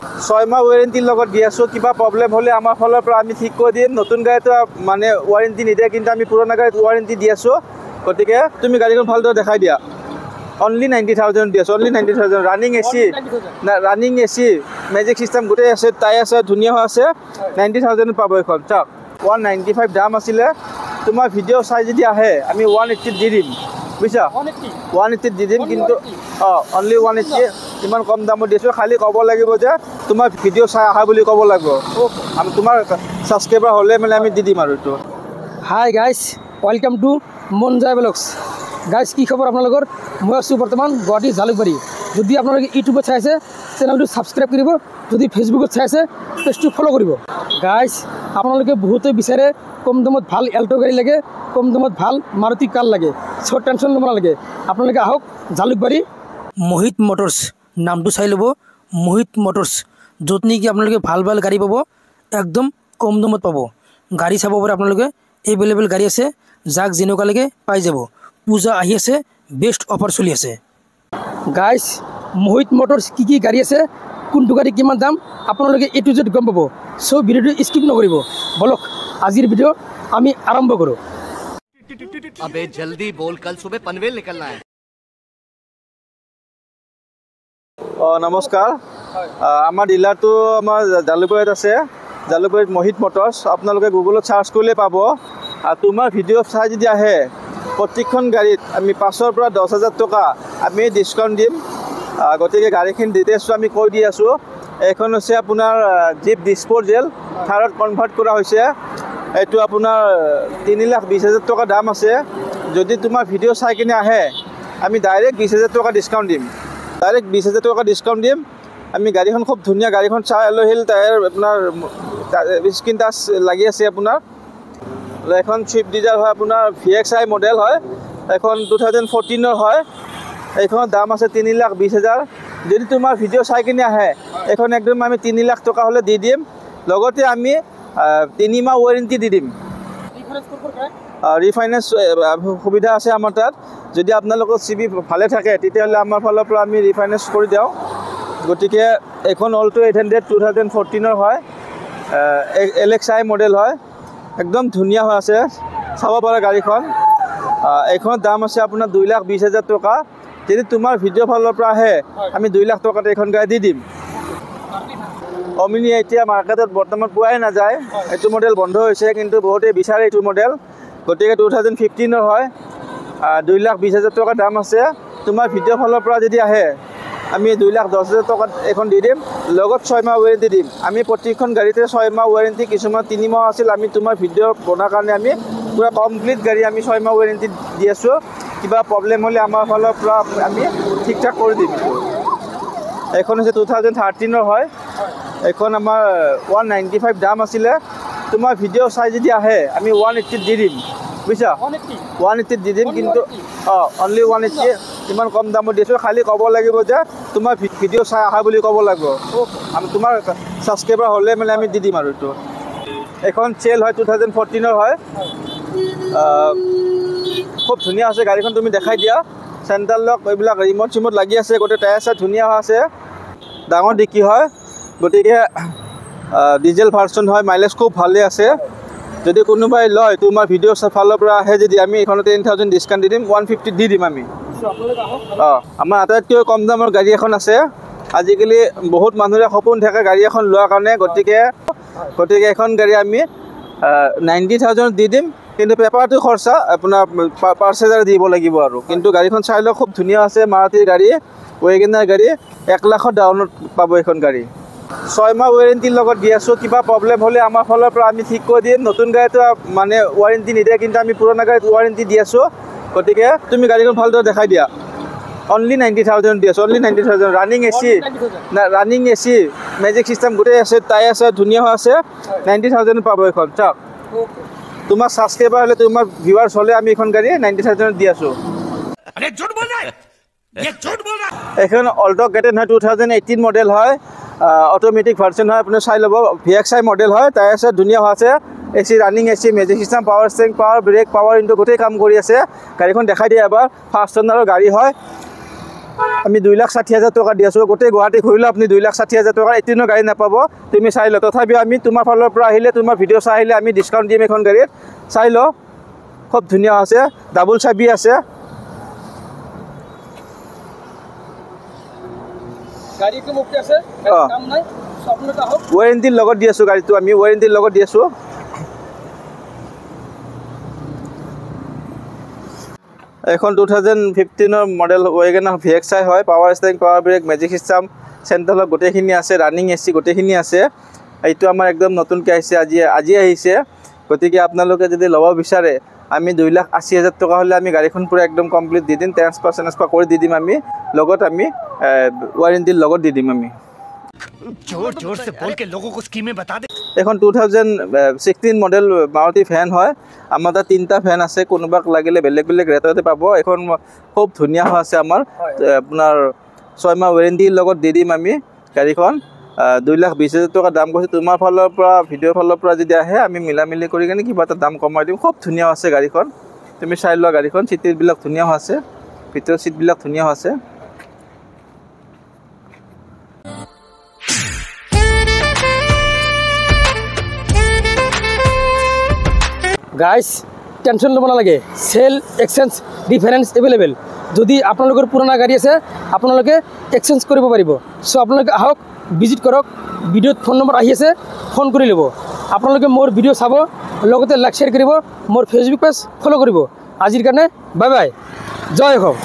6 মাহ ওয়াৰেন্টিৰ লগত দি আছোঁ কিবা প্ৰব্লেম হ'লে আমাৰ ফালৰ পৰা আমি ঠিক কৰি দিম নতুন গাড়ীটো মানে ওয়াৰেন্টি নিদিয়ে কিন্তু আমি পুৰণা গাড়ীত ওয়াৰেন্টি দি আছোঁ গতিকে তুমি গাড়ীখন ভালদৰে দেখাই দিয়া অনলি 90,000 দি আছোঁ অনলি 90,000 ৰানিং এচি না ৰানিং এচি মেজিক সিস্টেম গোটেই আছে টাই আছে ধুনীয়া হৈ আছে 90,000 পাব এখন চাওক 195 দাম আছিলে তোমাৰ ভিডিঅ' চাই যদি আহে আমি 180 দি দিম বুজিছা 180 দি দিম কিন্তু অনলি 180 ইমান কম দামত দিছোঁ খালি ক'ব লাগিব যে তোমাৰ ভিডিঅ' চাই আহা বুলি ক'ব লাগিব আমি তোমাৰ ছাবস্ক্ৰাইবাৰ হ'লে মানে আমি দি দিম আৰু এইটো hi guys welcome to Monjoy blogs guys কি খবৰ আপোনালোকৰ মই আছোঁ বৰ্তমান গুৱাহাটী জালুকবাৰী যদি আপোনালোকে ইউটিউবত চাই আছে চেনেলটো ছাবস্ক্ৰাইব কৰিব যদি ফেচবুকত চাই আছে পেজটো ফ'ল' কৰিব গাইজ আপোনালোকে বহুতে বিচাৰে কম দামত ভাল এল্টো গাড়ী লাগে কম দামত ভাল মাৰুতি কাৰ লাগে চ' টেনশ্যন ল'ব নালাগে আপোনালোকে আহক জালুকবাৰী মোহিত মটৰ্ছ নামটো চাই ল'ব মোহিত মটৰ্ছ য'ত নেকি আপোনালোকে ভাল ভাল গাড়ী পাব একদম কম দামত পাব গাড়ী চাব পাৰে আপোনালোকে এভেইলেবল গাড়ী আছে যাক যেনেকুৱা লাগে পাই যাব পূজা আহি আছে বেষ্ট অফাৰ চলি আছে গাইজ মোহিত মটৰ্ছ কি গাড়ী আছে কোনটো গাড়ী কিমান দাম আপোনালোকে এ টু জেড গম পাব চ' ভিডিঅ'টো স্কিপ নকৰিব বলক আজিৰ ভিডিঅ' আমি আৰম্ভ কৰোঁ अबे जल्दी बोल कल सुबह पनवेल निकलना है নমস্কাৰ আমাৰ ডিলাৰটো আমাৰ জালুকবাৰীত আছে জালুকবাৰীত মোহিত মটৰ্ছ আপোনালোকে গুগলত চাৰ্চ কৰিলে পাব আৰু তোমাৰ ভিডিঅ' চাই যদি আহে প্ৰত্যেকখন গাড়ীত আমি 5,000 পৰা 10,000 টকা আমি ডিছকাউণ্ট দিম গতিকে গাড়ীখিনি ডিটেইলছটো আমি কৈ দি আছোঁ এইখন হৈছে আপোনাৰ জীপ ডিছপ'জেল থাৰত কনভাৰ্ট কৰা হৈছে এইটো আপোনাৰ 3,20,000 টকা দাম আছে যদি তোমাৰ ভিডিঅ' চাই কিনে আহে আমি ডাইৰেক্ট 20,000 টকা ডিছকাউণ্ট দিম ডাইৰেক্ট 20,000 টকা ডিছকাউণ্ট দিম আমি গাড়ীখন খুব ধুনীয়া গাড়ীখন চাই লৈ আহিল টায়াৰ আপোনাৰ স্ক্ৰীন টাচ লাগি আছে আপোনাৰ এখন চুইফ্ট ডিজাৰ হয় আপোনাৰ VXI মডেল হয় এখন 2014 হয় এইখনৰ দাম আছে 3,20,000 যদি তোমাৰ ভিডিঅ' চাই কিনে আহে এখন একদম আমি 3 লাখ টকা হ'লে দি দিম লগতে আমি 3 মাহ ওয়ারেন্টি দি দিম রিফাইনেন্স সুবিধা আছে আমাৰ তাত যদি আপোনালোকৰ সিবি ভালে থাকে তেতিয়াহ'লে আমাৰ ফালৰ পৰা আমি ৰিফাইনেন্স কৰি দিওঁ গতিকে এখন অলটো 800 2014 হয় LXI মডেল হয় একদম ধুনীয়া হৈ আছে চাব পৰা গাড়ীখন এইখনৰ দাম আছে আপোনাৰ 2,20,000 টকা যদি তোমাৰ ভিডিঅ' ফালৰ পৰা আহে আমি 2 লাখ টকাত এইখন গাড়ী দি দিম অমিনি এতিয়া মাৰ্কেটত বৰ্তমান পোৱাই নাযায় এইটো মডেল বন্ধ হৈছে কিন্তু বহুতে বিচাৰে এইটো মডেল গতিকে 2015 হয় 2,20,000 টকা দাম আছে তোমাৰ ভিডিঅ' ফালৰ পৰা যদি আহে আমি 2,10,000 টকাত এখন দি দিম লগত 6 মাহ ওয়াৰেন্টি দিম আমি প্ৰত্যেকখন গাড়ীতে 6 মাহ ওয়াৰেন্টি কিছুমান 3 মাহ আছিল আমি তোমাৰ ভিডিঅ' বনোৱাৰ কাৰণে আমি পুৰা কমপ্লিট গাড়ী আমি 6 মাহ ওয়াৰেন্টি দি আছোঁ কিবা প্ৰব্লেম হ'লে আমাৰ ফালৰ পৰা আমি ঠিক ঠাক কৰি দিম এখন হৈছে 2013 হয় এখন আমাৰ 195 দাম আছিলে তোমাৰ ভিডিঅ' চাই যদি আহে আমি 180 দি দিম বুজিছা 180 দি দিম কিন্তু অনলি 180 ইমান কম দামত দিছোঁ খালি ক'ব লাগিব যে তোমাৰ ভিডিঅ' চাই আহা বুলি ক'ব লাগিব আমি তোমাৰ ছাবস্ক্ৰাইবাৰ হ'লে মানে আমি দি দিম আৰু এইটো এখন চেল হয় 2014 হয় খুব ধুনীয়া আছে গাড়ীখন তুমি দেখাই দিয়া চেণ্টাৰ লক এইবিলাক ৰিমট চিমট লাগি আছে গোটেই টায়াৰ চাই ধুনীয়া হৈ আছে ডাঙৰ ডিকি হয় গতিকে ডিজেল ভাৰ্চন হয় মাইলেজ খুব ভালে আছে যদি কোনোবাই লয় তোমাৰ ভিডিঅ' ফালৰ পৰা আহে যদি আমি এইখনত 10,000 ডিছকাউণ্ট দি দিম 150 দি দিম আমি আমাৰ আটাইতকৈ কম দামৰ গাড়ী এখন আছে আজিকালি বহুত মানুহৰে সপোন থাকে গাড়ী এখন লোৱাৰ কাৰণে গতিকে এখন গাড়ী আমি 90,000 দি দিম কিন্তু পেপাৰটো খৰচা আপোনাৰ 5,000 দিব লাগিব আৰু কিন্তু গাড়ীখন চাই লওক খুব ধুনীয়া আছে মাৰুতিৰ গাড়ী ৱেগনাৰ গাড়ী 1 লাখৰ ডাউনত পাব এখন গাড়ী 6 মাহ ওয়াৰেন্টিৰ লগত দি আছোঁ কিবা প্ৰব্লেম হ'লে আমাৰ ফালৰ পৰা আমি ঠিক কৰি দিম নতুন গাড়ীটো মানে ওয়াৰেন্টি নিদিয়ে কিন্তু আমি পুৰণা গাড়ীত ওয়াৰেন্টি দি আছোঁ গতিকে তুমি গাড়ীখন ভালদৰে দেখাই দিয়া অনলি 90,000 দি আছোঁ অনলি 90,000 ৰানিং এচি না ৰানিং এচি মেজিক সিস্টেম গোটেই আছে টাই আছে ধুনীয়া হৈ আছে 90,000 পাব এখন চাওক তোমাৰ ছাবস্ক্ৰাইবাৰ হ'লে তোমাৰ ভিউৱাৰ্ছ হ'লে আমি এখন গাড়ী 90,000 দি আছোঁ এখন অল্টো গেটেন হয় 2018 মডেল হয় অটোমেটিক ভাৰ্চন হয় আপুনি চাই ল'ব VXI মডেল হয় টায়াৰ আছে ধুনীয়া হৈ আছে AC running AC magic system power steering power brake power ইনটো গোটেই কাম কৰি আছে গাড়ীখন দেখাই দিয়ে এবাৰ ফাৰ্ষ্ট অনাৰৰ গাড়ী হয় আমি 2,60,000 টকা দি আছোঁ। গোটেই গুৱাহাটী ঘূৰিলেও আপুনি 2,60,000 টকাৰ এদিনো গাড়ী নাপাব। তুমি চাই ল। তথাপিও আমি তোমাৰ ফালৰ পৰা আহিলে, তোমাৰ ভিডিঅ' চাই আহিলে আমি ডিছকাউণ্ট দিম এখন গাড়ীত। চাই ল, খুব ধুনীয়া আছে, ডাবল চাবি আছে। গাড়ীটো মুক্তি আছে, কাম নাই, স্বপ্নটা হোক। ৱাৰেণ্টিৰ লগত দি আছোঁ গাড়ীটো, আমি ৱাৰেণ্টিৰ লগত দি আছোঁ। এখন 2015 মডেল ৱেগনাৰ VXI হয়। Power steering, power brake, magic system, চেণ্ট্ৰেলৰ গোটেইখিনি আছে, ৰানিং AC গোটেইখিনি আছে। এইটো আমাৰ একদম নতুনকৈ আহিছে, আজি আহিছে। গতিকে আপোনালোকে যদি ল'ব বিচাৰে, আমি 2,80,000 টকা হ'লে আমি গাড়ীখন পূৰা একদম কমপ্লিট দি দিম। ট্ৰেন্সফাৰ কৰি দি দিম আমি, লগত আমি ৱাৰেণ্টিৰ লগত দি দিম আমি। जोर जोर से बोल के लोगों को स्कीमें बता दे। এখন 2016 মডেল মাৰুতি ভেন হয়। আমাৰ তাত 3টা ভেন আছে, কোনোবাক লাগিলে বেলেগ বেলেগ ৰেটতে পাব। এখন খুব ধুনীয়া হৈ আছে আমাৰ, আপোনাৰ 6 মাহ ৱাৰেণ্টিৰ লগত দি দিম আমি গাড়ীখন। 2,20,000 টকা দাম কৈছে। তোমাৰ ফালৰ পৰা, ভিডিঅ'ৰ ফালৰ পৰা যদি আহে, আমি মিলামিলি কৰি কিনে কিবা এটা দাম কমাই দিম। খুব ধুনীয়া আছে গাড়ীখন, তুমি চাই লোৱা গাড়ীখন। চিটবিলাক ধুনীয়া হৈ আছে, ভিতৰৰ চিটবিলাক ধুনীয়া হৈ আছে। গাইজ টেনশ্যন ল'ব নালাগে, চেল এক্সচেঞ্জ ডিফাৰেঞ্চ এভেইলেবল। যদি আপোনালোকৰ পুৰণা গাড়ী আছে, আপোনালোকে এক্সচেঞ্জ কৰিব পাৰিব। চ' আপোনালোকে আহক, ভিজিট কৰক। ভিডিঅ'ত ফোন নম্বৰ আহি আছে, ফোন কৰি ল'ব। আপোনালোকে মোৰ ভিডিঅ' চাব, লগতে লাইক শ্বেয়াৰ কৰিব, মোৰ ফেচবুক পেজ ফ'ল' কৰিব। আজিৰ কাৰণে বাই বাই, জয় অসম।